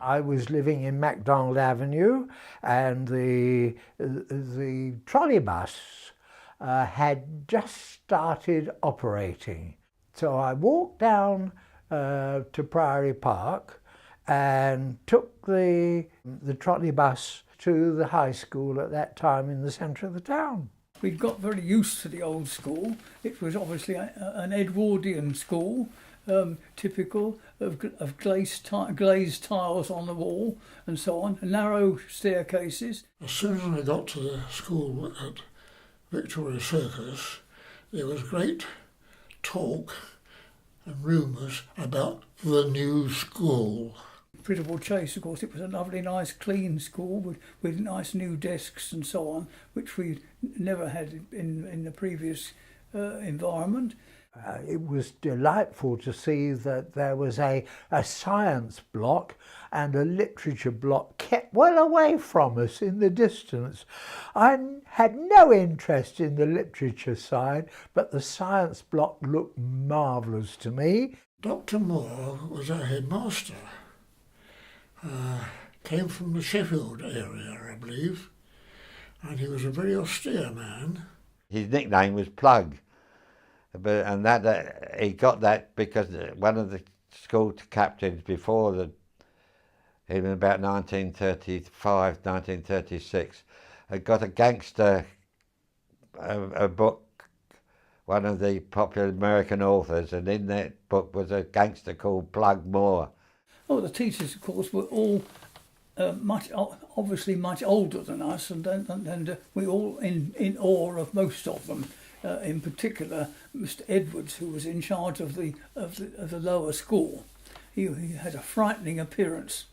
I was living in MacDonald Avenue, and the trolley bus had just started operating. So I walked down to Priory Park and took the trolley bus to the high school at that time in the centre of the town. We'd got very used to the old school. It was obviously an Edwardian school, typical of glazed tiles on the wall and so on, narrow staircases. As soon as I got to the school at Victoria Circus, there was great talk and rumours about the new school. Printable Chase, of course, it was a lovely, nice, clean school with nice new desks and so on, which we never had in the previous environment. It was delightful to see that there was a science block and a literature block kept well away from us in the distance. I had no interest in the literature side, but the science block looked marvellous to me. Dr. Moore was our headmaster. Came from the Sheffield area, I believe, and he was a very austere man. His nickname was Plug, and that he got that because one of the school captains before in about 1935, 1936, had got a gangster, a book, one of the popular American authors, and in that book was a gangster called Plug Moore. Oh, the teachers, of course, were all obviously much older than us, and we all in awe of most of them. In particular, Mr. Edwards, who was in charge of the lower school. He had a frightening appearance.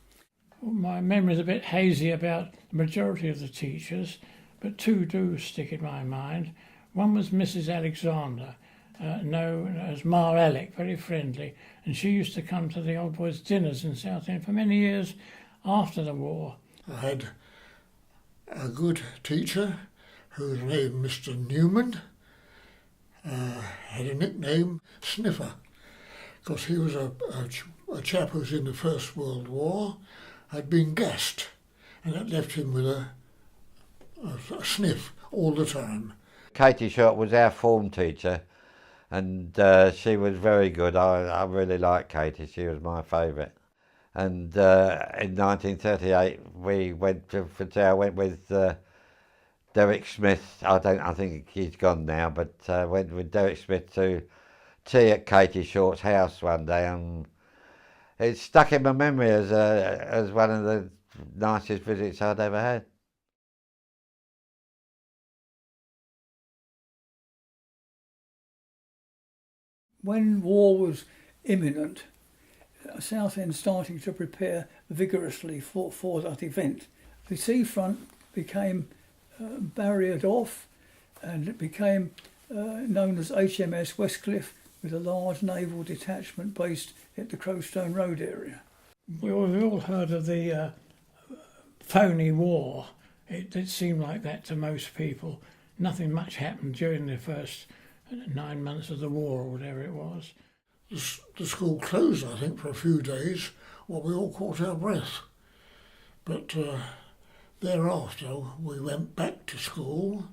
Well, my memory is a bit hazy about the majority of the teachers, but two do stick in my mind. One was Mrs. Alexander, known as Ma Alec, very friendly, and she used to come to the Old Boys' dinners in Southend for many years after the war. I had a good teacher whose name Mr. Newman, had a nickname Sniffer, because he was a chap who was in the First World War, had been gassed, and that left him with a sniff all the time. Katie Short was our form teacher, and she was very good. I really liked Katie. She was my favourite. And in 1938, we went with Derek Smith. I think he's gone now, but went with Derek Smith to tea at Katie Short's house one day, and it stuck in my memory as one of the nicest visits I'd ever had. When war was imminent, Southend starting to prepare vigorously for that event. The seafront became barriered off, and it became known as HMS Westcliff, with a large naval detachment based at the Crowstone Road area. We all heard of the phony war. It did seem like that to most people. Nothing much happened during the first 9 months of the war or whatever it was. The school closed, I think, for a few days while we all caught our breath. But thereafter we went back to school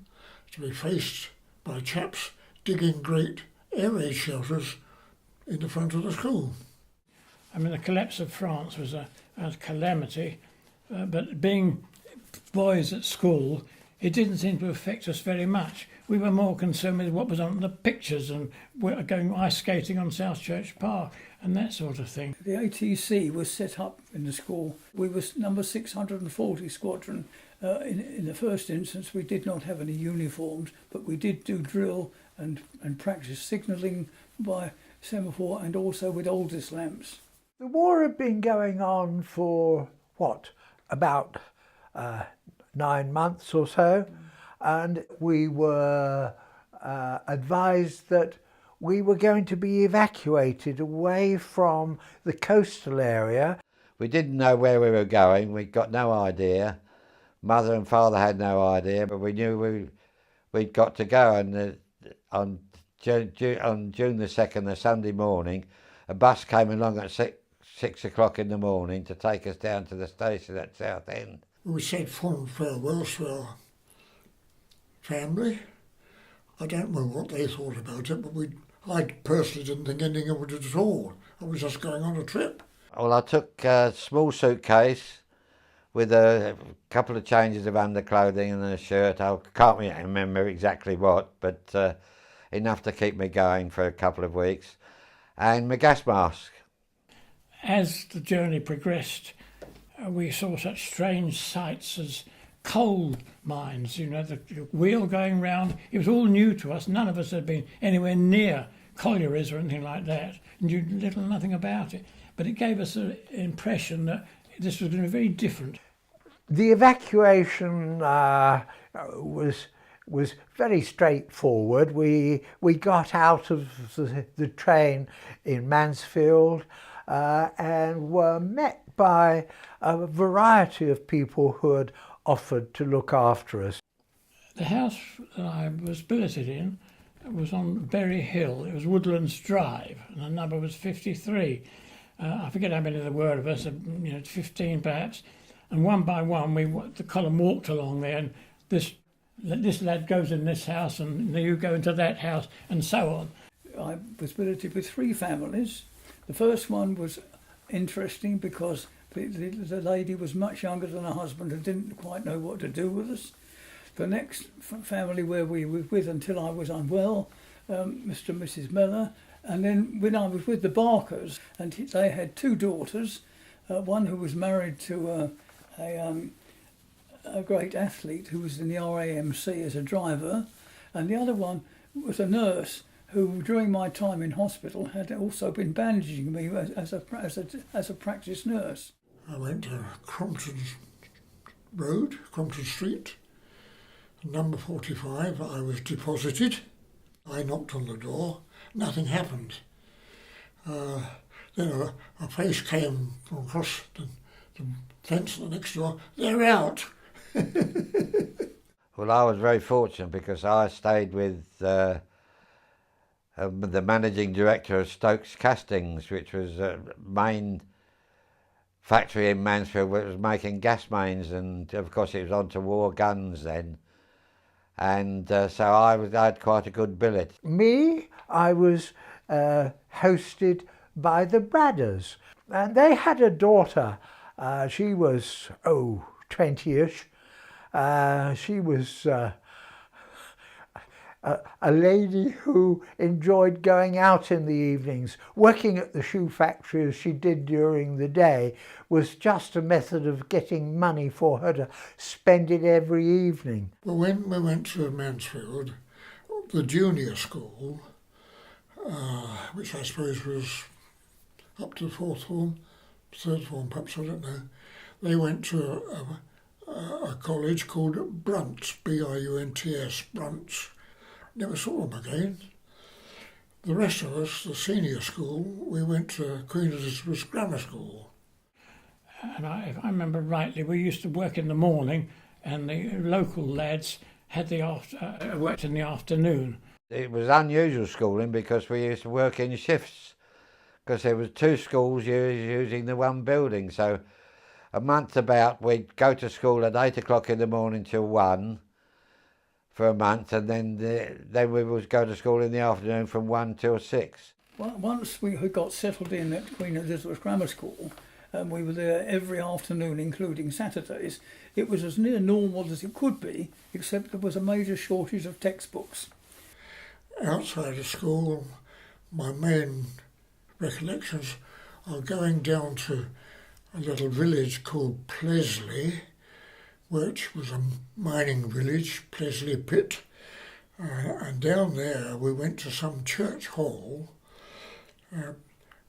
to be faced by chaps digging great air raid shelters in the front of the school. I mean, the collapse of France was a calamity, but being boys at school, it didn't seem to affect us very much. We were more concerned with what was on the pictures and going ice skating on South Church Park and that sort of thing. The ATC was set up in the school. We were number 640 squadron. In the first instance, we did not have any uniforms, but we did do drill and practice signalling by semaphore and also with Aldous lamps. The war had been going on for, about 9 months or so, and we were advised that we were going to be evacuated away from the coastal area. We didn't know where we were going. We got no idea. Mother and father had no idea, but we knew we'd got to go. And on June the 2nd, the Sunday morning, a bus came along at 6 o'clock in the morning to take us down to the station at Southend. We said fond farewells to our family. I don't know what they thought about it, but I personally didn't think anything of it at all. I was just going on a trip. Well, I took a small suitcase with a couple of changes of underclothing and a shirt. I can't remember exactly what, but enough to keep me going for a couple of weeks, and my gas mask. As the journey progressed, we saw such strange sights as coal mines, the wheel going round. It was all new to us. None of us had been anywhere near collieries or anything like that, knew little or nothing about it. But it gave us an impression that this was going to be very different. The evacuation was very straightforward. We got out of the train in Mansfield and were met by a variety of people who had offered to look after us. The house that I was billeted in was on Berry Hill. It was Woodlands Drive, and the number was 53. I forget how many there were of us, 15 perhaps. And one by one, the column walked along there, and this lad goes in this house, and you go into that house, and so on. I was billeted with 3 families. The first one was interesting because the lady was much younger than her husband and didn't quite know what to do with us. The next family where we were with until I was unwell, Mr. and Mrs. Miller, and then when I was with the Barkers, and they had 2 daughters, one who was married to a great athlete who was in the RAMC as a driver, and the other one was a nurse who, during my time in hospital, had also been bandaging me as a practice nurse. I went to Crompton Street, number 45. I was deposited. I knocked on the door. Nothing happened. Then a face came from across the fence the next door. They're out. Well, I was very fortunate because I stayed with the managing director of Stokes Castings, which was a main factory in Mansfield where it was making gas mains, and of course it was on to war guns then. And so I had quite a good billet. Me, I was hosted by the Bradders, and they had a daughter. She was 20-ish. She was a lady who enjoyed going out in the evenings. Working at the shoe factory as she did during the day was just a method of getting money for her to spend it every evening. Well, when we went to Mansfield, the junior school, which I suppose was up to the 4th form, 3rd form perhaps, I don't know, they went to a college called Brunts, B-R-U-N-T-S, Brunts. Never saw them again. The rest of us, the senior school, we went to Queen Elizabeth's Grammar School. And if I remember rightly, we used to work in the morning, and the local lads had worked in the afternoon. It was unusual schooling because we used to work in shifts, because there was 2 schools using the one building. So a month about, we'd go to school at 8 o'clock in the morning till 1 for a month, and then we would go to school in the afternoon from 1 till 6. Well, once we had got settled in at Queen Elizabeth's Grammar School, and we were there every afternoon, including Saturdays, it was as near normal as it could be, except there was a major shortage of textbooks. Outside of school, my main recollections are going down to a little village called Plesley, which was a mining village, Plesley Pit. And down there we went to some church hall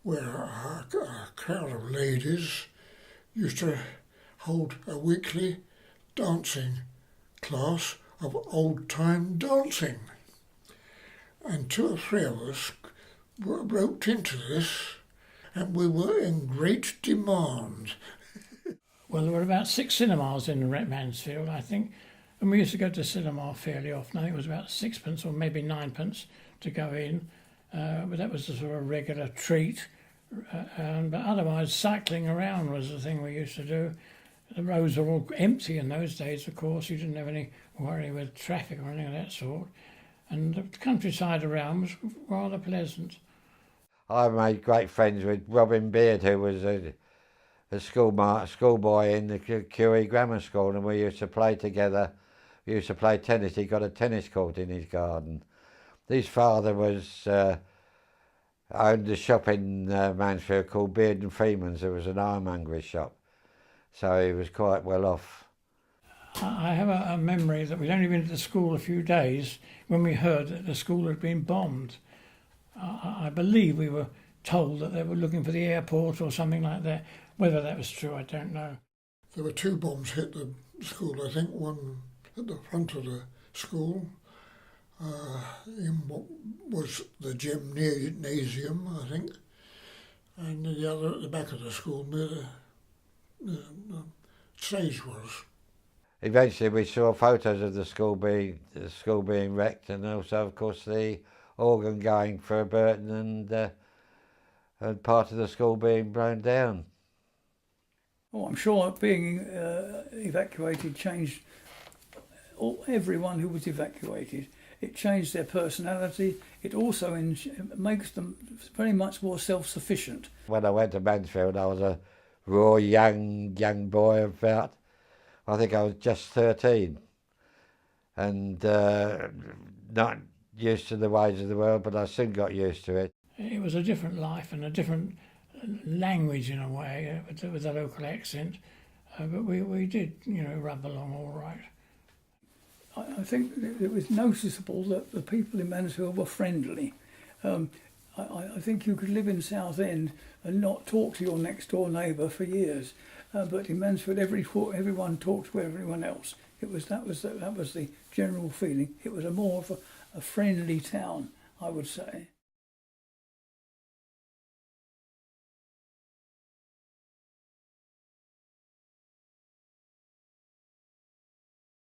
where a crowd of ladies used to hold a weekly dancing class of old-time dancing. And 2 or 3 of us roped into this, and we were in great demand. Well, there were about 6 cinemas in Mansfield, I think, and we used to go to cinema fairly often. I think it was about 6p or maybe 9p to go in, but that was a sort of regular treat, But otherwise, cycling around was the thing we used to do. The roads were all empty in those days, of course. You didn't have any worry with traffic or anything of that sort. And the countryside around was rather pleasant. I made great friends with Robin Beard, who was a schoolboy in the QE Grammar School, and we used to play together. We used to play tennis. He got a tennis court in his garden. His father owned a shop in Mansfield called Beard and Freeman's. It was an ironmongery shop, so he was quite well off. I have a memory that we'd only been to the school a few days when we heard that the school had been bombed. I believe we were told that they were looking for the airport or something like that. Whether that was true, I don't know. There were 2 bombs hit the school, I think, one at the front of the school, in what was the gymnasium, I think, and the other at the back of the school where the stage was. Eventually we saw photos of the school being wrecked, and also, of course, the organ going for Burton and part of the school being blown down. Oh, I'm sure being evacuated changed everyone who was evacuated. It changed their personality. It also makes them very much more self-sufficient. When I went to Mansfield, I was a raw young boy about, I think I was just 13, and not used to the ways of the world, but I soon got used to it. It was a different life and a different language in a way, with a local accent, but we did, rub along all right. I think it was noticeable that the people in Mansfield were friendly. I think you could live in Southend and not talk to your next door neighbour for years, but in Mansfield everyone talked to everyone else. That was the general feeling. It was more of a friendly town, I would say.